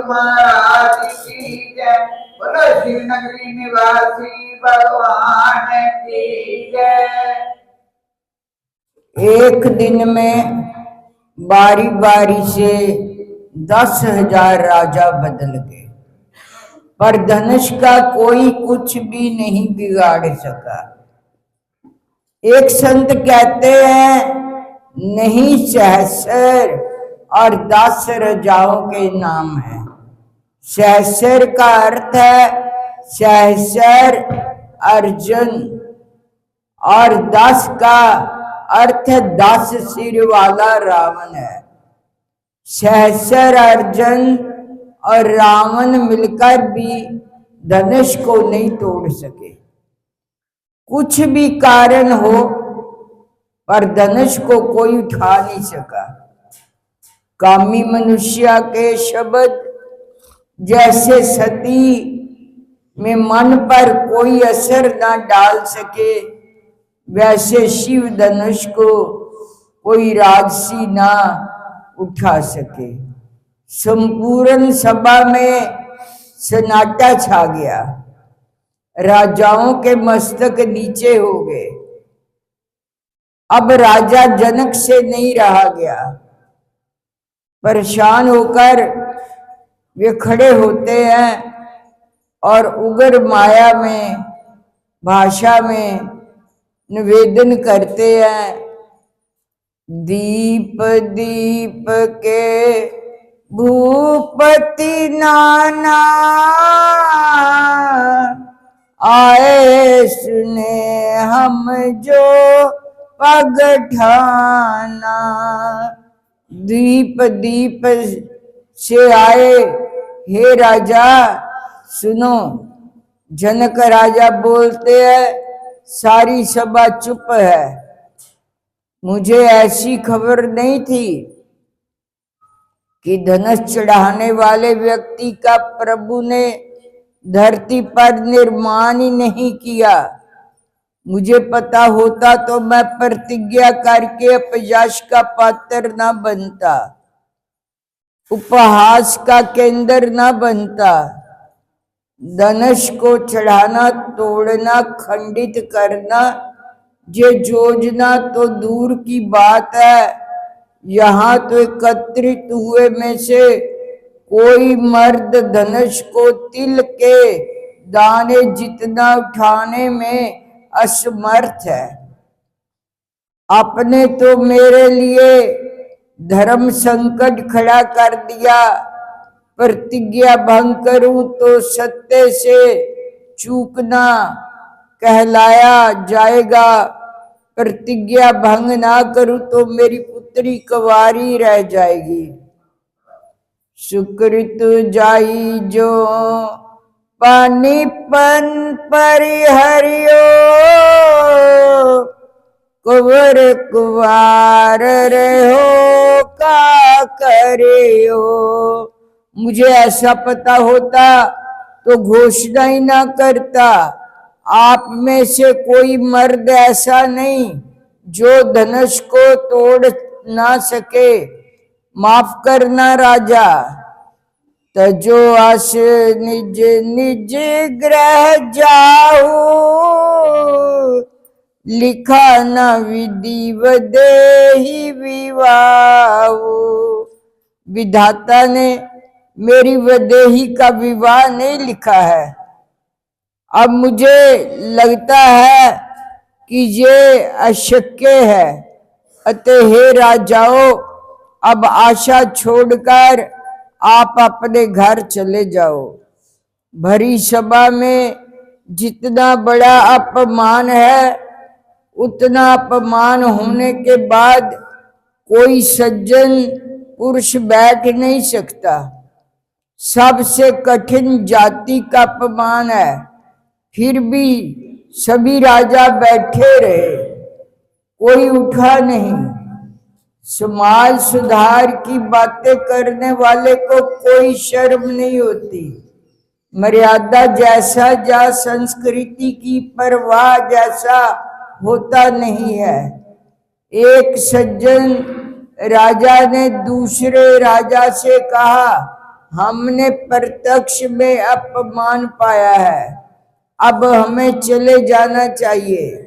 महाराज की जय। बोलो श्रीनगरी निवासी भगवान की जय। एक दिन में बारी बारी से 10,000 राजा बदल गए, पर धनुष का कोई कुछ भी नहीं बिगाड़ सका। एक संत कहते हैं, नहीं सहस्र और 10 राजाओं के नाम है। सहस्र का अर्थ है सहस्र अर्जुन, और 10 का अर्थ 10 सिर वाला रावण है। सहस्र अर्जुन और रावण मिलकर भी धनुष को नहीं तोड़ सके। कुछ भी कारण हो, पर धनुष को कोई उठा नहीं सका। कामी मनुष्य के शब्द जैसे सती में मन पर कोई असर ना डाल सके, वैसे शिव धनुष को कोई राजसी ना उठा सके। संपूर्ण सभा में सन्नाटा छा गया। राजाओं के मस्तक नीचे हो गए। अब राजा जनक से नहीं रहा गया। परेशान होकर वे खड़े होते हैं और उग्र माया में भाषा में निवेदन करते हैं, दीप दीप के भूपति नाना, आए सुने हम जो पगठाना। दीप दीप से आए, हे राजा सुनो। जनक राजा बोलते हैं, सारी सभा चुप है। मुझे ऐसी खबर नहीं थी कि धनुष चढ़ाने वाले व्यक्ति का प्रभु ने धरती पर निर्माण ही नहीं किया। मुझे पता होता तो मैं प्रतिज्ञा करके अपयश का पात्र न बनता, उपहास का केंद्र न बनता। धनुष को चढ़ाना, तोड़ना, खंडित करना, ये योजना तो दूर की बात है। यहाँ तो एकत्रित हुए में से कोई मर्द धनुष को तिल के दाने जितना उठाने में असमर्थ है। आपने तो मेरे लिए धर्म संकट खड़ा कर दिया। प्रतिज्ञा भंग करूं तो सत्य से चूकना कहलाया जाएगा। प्रतिज्ञा भंग ना करूं तो मेरी पुत्री कुंवारी रह जाएगी। सुकृत जाई जो पानीपन परिहरियो, कुंवर कुंवार रहो का करियो। मुझे ऐसा पता होता तो घोषणा ही ना करता। आप में से कोई मर्द ऐसा नहीं जो धनुष को तोड़ ना सके। माफ करना राजा। तजो आस निज निज ग्रह जाऊ, लिखा न विधि वदेहि विवाहु। विधाता ने मेरी वदेही का विवाह नहीं लिखा है। अब मुझे लगता है कि ये अशक्य है। अतः हे राजाओं, अब आशा छोड़कर आप अपने घर चले जाओ। भरी सभा में जितना बड़ा अपमान है, उतना अपमान होने के बाद कोई सज्जन पुरुष बैठ नहीं सकता। सबसे कठिन जाति का अपमान है। फिर भी सभी राजा बैठे रहे, कोई उठा नहीं। समाज सुधार की बातें करने वाले को कोई शर्म नहीं होती। मर्यादा जैसा या संस्कृति की परवाह जैसा होता नहीं है। एक सज्जन राजा ने दूसरे राजा से कहा, हमने प्रत्यक्ष में अपमान पाया है, अब हमें चले जाना चाहिए।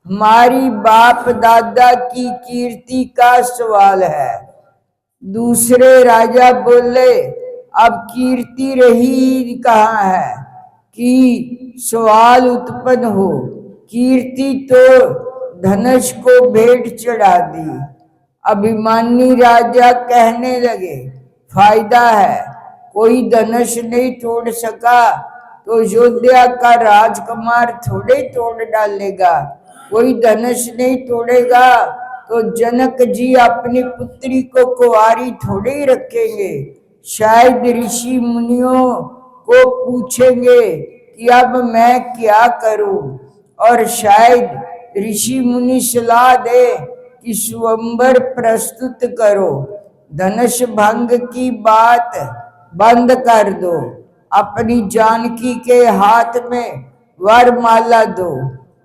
हमारी बाप दादा की कीर्ति का सवाल है। दूसरे राजा बोले, अब कीर्ति रही कहाँ है कि सवाल उत्पन्न हो। कीर्ति तो धनुष को भेंट चढ़ा दी। अभिमानी राजा कहने लगे, फायदा है, कोई धनुष नहीं तोड़ सका तो अयोध्या का राजकुमार थोड़े तोड़ डालेगा। कोई धनुष नहीं तोड़ेगा तो जनक जी अपनी पुत्री को कुंवारी थोड़े ही रखेंगे। शायद ऋषि मुनियों को पूछेंगे कि अब मैं क्या करूं, और शायद ऋषि मुनि सलाह दे कि स्वयंवर प्रस्तुत करो। धनुष भंग की बात बंद कर दो, अपनी जानकी के हाथ में वरमाला दो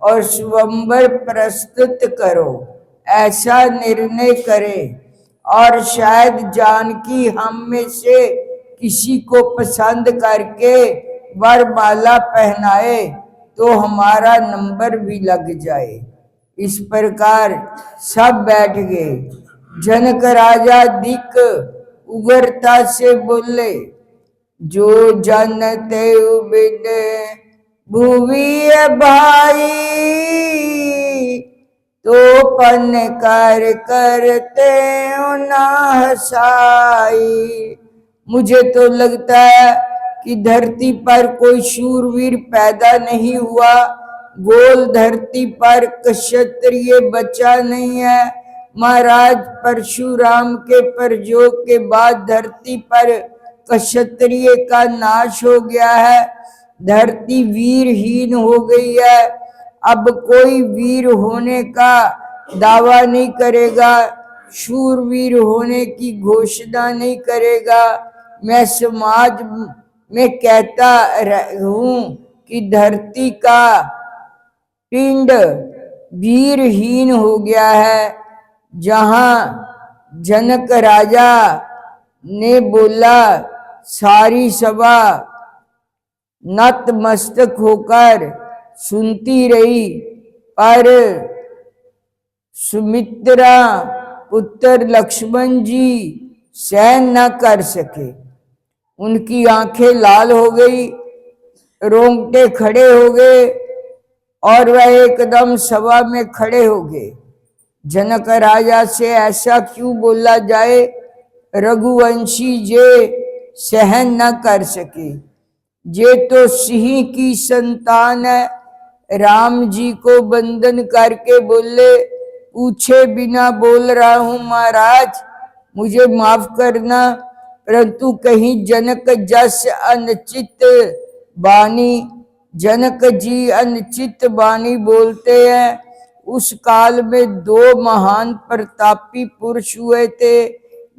और स्वयंवर प्रस्तुत करो, ऐसा निर्णय करे। और शायद जानकी हम में से किसी को पसंद करके वरमाला पहनाए तो हमारा नंबर भी लग जाए। इस प्रकार सब बैठ गए। जनक राजा दिक उग्रता से बोले, जो जानते बिद भुवि भाई, तो पन कर करते ना हसाई। मुझे तो लगता है कि धरती पर कोई शूरवीर पैदा नहीं हुआ, गोल धरती पर क्षत्रिय बचा नहीं है। महाराज परशुराम के प्रयोग के बाद धरती पर क्षत्रिय का नाश हो गया है, धरती वीरहीन हो गई है। अब कोई वीर होने का दावा नहीं करेगा, शूरवीर होने की घोषणा नहीं करेगा। मैं समाज में कहता हूं कि धरती का पिंड वीरहीन हो गया है। जहां जनक राजा ने बोला, सारी सभा नतमस्तक होकर सुनती रही, पर सुमित्रा पुत्र लक्ष्मण जी सहन न कर सके। उनकी आंखें लाल हो गई, रोंगटे खड़े हो गए और वह एकदम सभा में खड़े हो गए। जनक राजा से ऐसा क्यों बोला जाए? रघुवंशी जे सहन न कर सके। ये तो सिंह की संतान है। राम जी को बंधन करके बोले, पूछे बिना बोल रहा हूं महाराज, मुझे माफ करना, परंतु कहीं जनक जस अनुचित वाणी, जनक जी अनुचित वाणी बोलते हैं। उस काल में दो महान प्रतापी पुरुष हुए थे,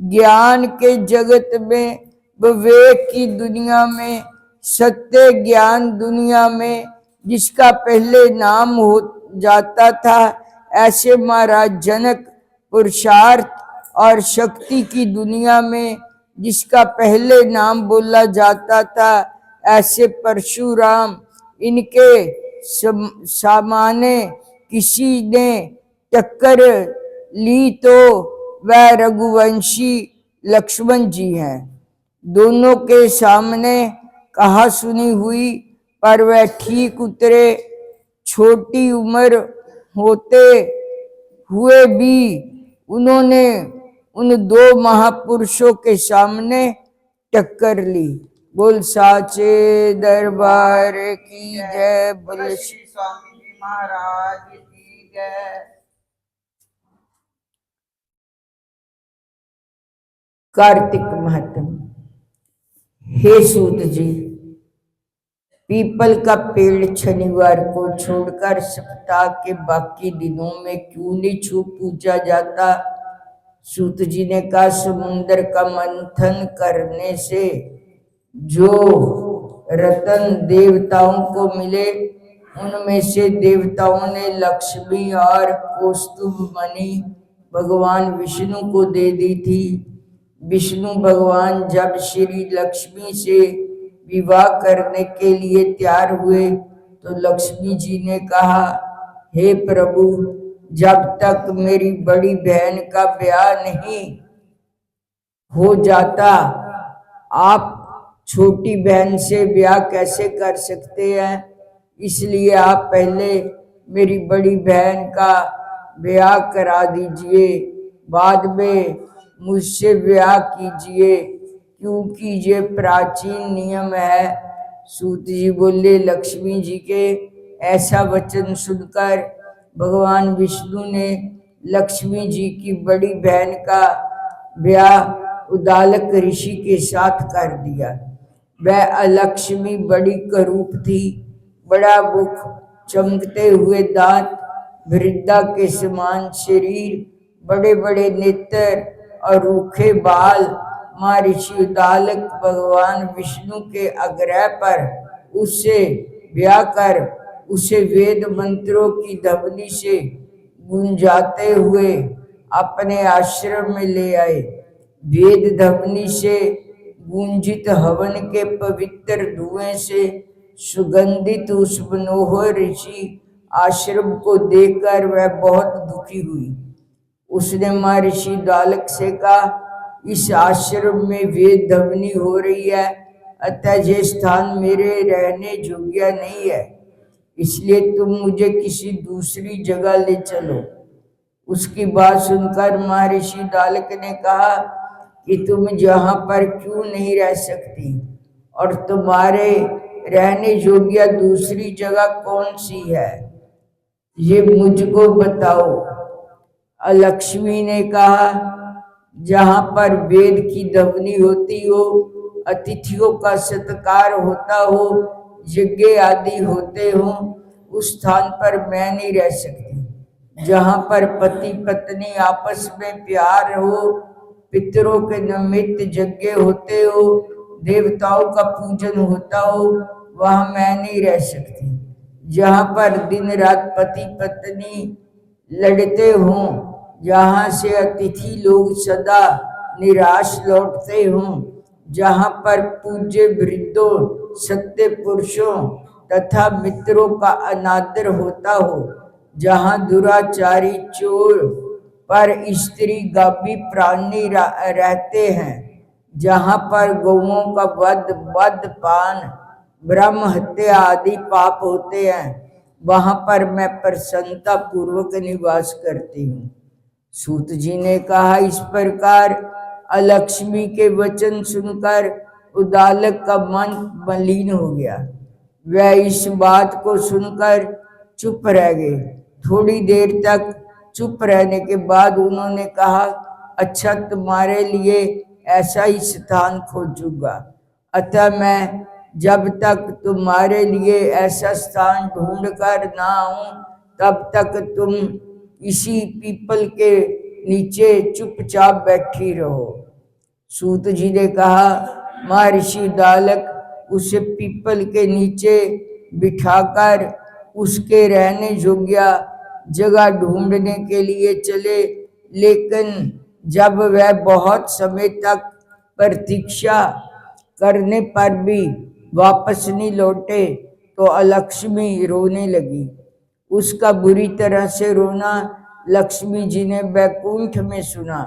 ज्ञान के जगत में, विवेक की दुनिया में, सत्य ज्ञान दुनिया में, जिसका पहले नाम हो जाता था। ऐसे महाराज जनक पुरुषार्थ और शक्ति की दुनिया में, जिसका पहले नाम बोला जाता था। ऐसे परशुराम, इनके सामान्य किसी ने टक्कर ली तो वह रघुवंशी लक्ष्मण जी हैं। दोनों के सामने कहा सुनी हुई, पर वह ठीक उतरे। छोटी उम्र होते हुए भी उन्होंने उन दो महापुरुषों के सामने टक्कर ली। बोल साचे दरबार की जय, बोल श्री स्वामी जी महाराज की जय। कार्तिक महत्म। हे सूत जी, पीपल का पेड़ शनिवार को छोड़कर सप्ताह के बाकी दिनों में क्यों नहीं छू पूजा जाता? सूत जी ने कहा, समुद्र का मंथन करने से जो रतन देवताओं को मिले, उनमें से देवताओं ने लक्ष्मी और कौस्तुभ मणि भगवान विष्णु को दे दी थी। विष्णु भगवान जब श्री लक्ष्मी से विवाह करने के लिए तैयार हुए तो लक्ष्मी जी ने कहा, हे प्रभु, जब तक मेरी बड़ी बहन का ब्याह नहीं हो जाता आप छोटी बहन से ब्याह कैसे कर सकते हैं? इसलिए आप पहले मेरी बड़ी बहन का ब्याह करा दीजिए, बाद में मुझसे ब्याह कीजिए, क्योंकि ये प्राचीन नियम है। सूत जी बोले, लक्ष्मी जी के ऐसा वचन सुनकर भगवान विष्णु ने लक्ष्मी जी की बड़ी बहन का ब्याह उदालक ऋषि के साथ कर दिया। वह अलक्ष्मी बड़ी करूप थी, बड़ा मुख, चमकते हुए दांत, वृद्धा के समान शरीर, बड़े बड़े नेत्र और रूखे बाल। महर्षि उदालक भगवान विष्णु के आग्रह पर उससे ब्याह कर उसे वेद मंत्रों की ध्वनि से गूंजाते हुए अपने आश्रम में ले आए। वेद ध्वनि से गूंजित हवन के पवित्र धुएं से सुगंधित उस मनोहर ऋषि आश्रम को देखकर वह बहुत दुखी हुई। उसने महर्षि उदालक से कहा, इस आश्रम में वेद ध्वनि हो रही है, अतः ये स्थान मेरे रहने योग्य नहीं है, इसलिए तुम मुझे किसी दूसरी जगह ले चलो। उसकी बात सुनकर महर्षि उदालक ने कहा कि तुम यहाँ पर क्यों नहीं रह सकती, और तुम्हारे रहने योग्य दूसरी जगह कौन सी है, ये मुझको बताओ। लक्ष्मी ने कहा, जहाँ पर वेद की ध्वनि होती हो, अतिथियों का सत्कार होता हो, यज्ञ आदि होते हो, उस स्थान पर मैं नहीं रह सकती। जहाँ पर पति पत्नी आपस में प्यार हो, पितरों के निमित्त यज्ञ होते हो, देवताओं का पूजन होता हो, वहाँ मैं नहीं रह सकती। जहाँ पर दिन रात पति पत्नी लड़ते हों, जहाँ से अतिथि लोग सदा निराश लौटते हों, जहाँ पर पूज्य वृद्धों, सत्य पुरुषों तथा मित्रों का अनादर होता हो, जहाँ दुराचारी चोर पर स्त्री गाभी प्राणी रहते हैं, जहाँ पर गौओं का वध, मद्यपान, ब्रह्म हत्या आदि पाप होते हैं, वहां पर मैं प्रसन्नता पूर्वक निवास करती हूँ। सूत जी ने कहा, इस प्रकार अलक्ष्मी के वचन सुनकर उदालक का मन मलिन हो गया। वह इस बात को सुनकर चुप रह गए। थोड़ी देर तक चुप रहने के बाद उन्होंने कहा, अच्छा, तुम्हारे लिए ऐसा ही स्थान खोजूंगा, अतः मैं जब तक तुम्हारे लिए ऐसा स्थान ढूंढ कर ना आऊं तब तक तुम इसी पीपल के नीचे चुपचाप बैठी रहो। सूत जी ने कहा, महर्षि उदालक उसे पीपल के नीचे बिठाकर उसके रहने योग्य जगह ढूंढने के लिए चले, लेकिन जब वह बहुत समय तक प्रतीक्षा करने पर भी वापस नहीं लौटे तो अलक्ष्मी रोने लगी। उसका बुरी तरह से रोना लक्ष्मी जी ने वैकुंठ में सुना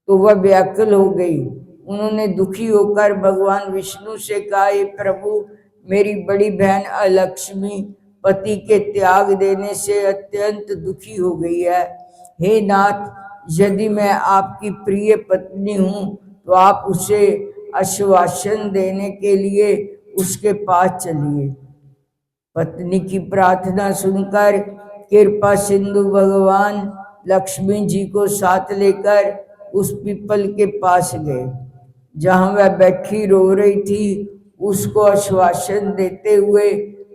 तो वह व्याकुल हो गई। उन्होंने दुखी होकर भगवान विष्णु से कहा, हे प्रभु, मेरी बड़ी बहन अलक्ष्मी पति के त्याग देने से अत्यंत दुखी हो गई है। हे नाथ, यदि मैं आपकी प्रिय पत्नी हूँ तो आप उसे आश्वासन देने के लिए उसके पास चलिए। पत्नी की प्रार्थना सुनकर कृपा सिंधु भगवान लक्ष्मी जी को साथ लेकर उस पीपल के पास गए। जहाँ वह बैठी रो रही थी, उसको आश्वासन देते हुए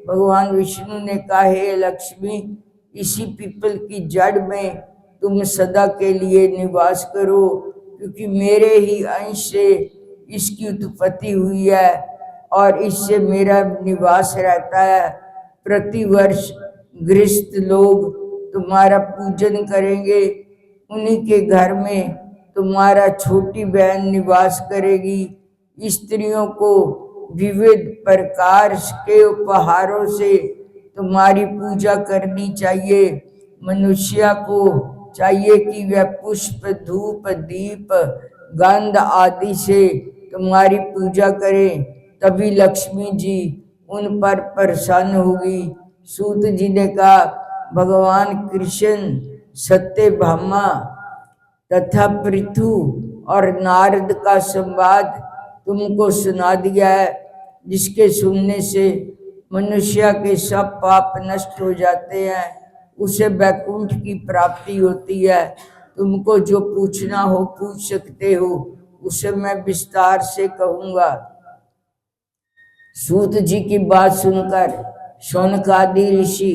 भगवान विष्णु ने कहा, हे लक्ष्मी, इसी पीपल की जड़ में तुम सदा के लिए निवास करो, क्योंकि मेरे ही अंश से इसकी उत्पत्ति हुई है और इससे मेरा निवास रहता है। प्रतिवर्ष गृहस्थ लोग तुम्हारा पूजन करेंगे, उन्हीं के घर में तुम्हारा छोटी बहन निवास करेगी। स्त्रियों को विविध प्रकार के उपहारों से तुम्हारी पूजा करनी चाहिए। मनुष्य को चाहिए कि वह पुष्प, धूप, दीप, गंध आदि से तुम्हारी पूजा करे, तभी लक्ष्मी जी उन पर प्रसन्न होगी। सूत जी ने कहा, भगवान कृष्ण सत्यभामा तथा पृथु और नारद का संवाद तुमको सुना दिया है, जिसके सुनने से मनुष्य के सब पाप नष्ट हो जाते हैं, उसे वैकुंठ की प्राप्ति होती है। तुमको जो पूछना हो पूछ सकते हो, उसे मैं विस्तार से कहूँगा। सूत जी की बात सुनकर शौनकादि ऋषि,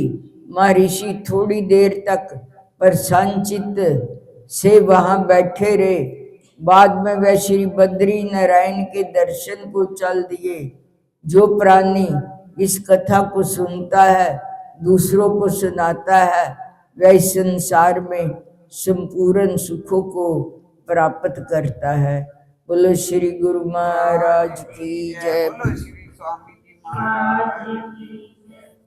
महर्षि थोड़ी देर तक प्रसन्नचित्त से वहां बैठे रहे। बाद में वह श्री बद्री नारायण के दर्शन को चल दिए। जो प्राणी इस कथा को सुनता है, दूसरों को सुनाता है, वह इस संसार में संपूर्ण सुखों को प्राप्त करता है। बोलो श्री गुरु महाराज की जय। बोलो श्री स्वामी जी महाराज की।